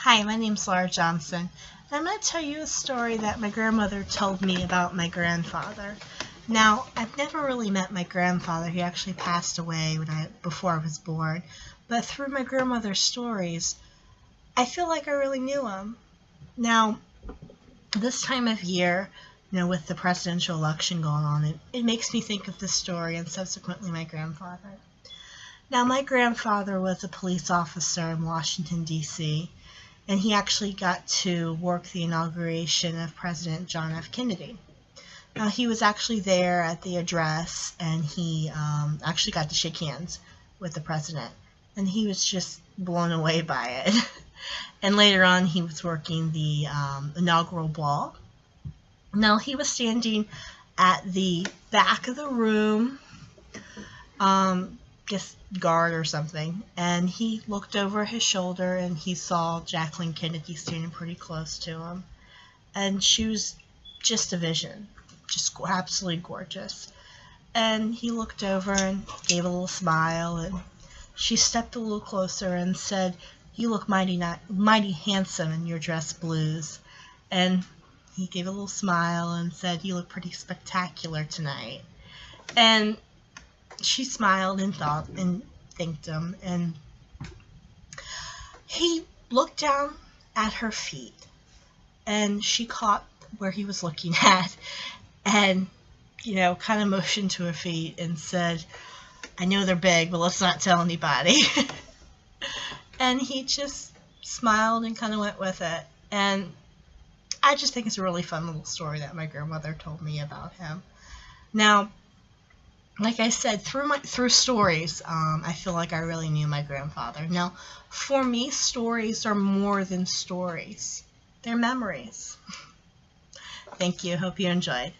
Hi, my name's Laura Johnson, and I'm going to tell you a story that my grandmother told me about my grandfather. Now, I've never really met my grandfather. He actually passed away before I was born, but through my grandmother's stories, I feel like I really knew him. Now, this time of year, with the presidential election going on, it makes me think of this story and subsequently my grandfather. Now, my grandfather was a police officer in Washington, D.C., and he actually got to work the inauguration of President John F. Kennedy. Now, he was actually there at the address, and he actually got to shake hands with the president, and he was just blown away by it. And later on, he was working the inaugural ball. Now, he was standing at the back of the room, just guard or something, and he looked over his shoulder and he saw Jacqueline Kennedy standing pretty close to him, and she was just a vision, just absolutely gorgeous. And he looked over and gave a little smile, and she stepped a little closer and said, "You look mighty handsome in your dress blues." And he gave a little smile and said, "You look pretty spectacular tonight." And she smiled and thought and thanked him, and he looked down at her feet, and she caught where he was looking at, and kind of motioned to her feet and said, "I know they're big, but let's not tell anybody." And he just smiled and kind of went with it. And I just think it's a really fun little story that my grandmother told me about him. Now, like I said, through stories, I feel like I really knew my grandfather. Now, for me, stories are more than stories. They're memories. Thank you. Hope you enjoyed.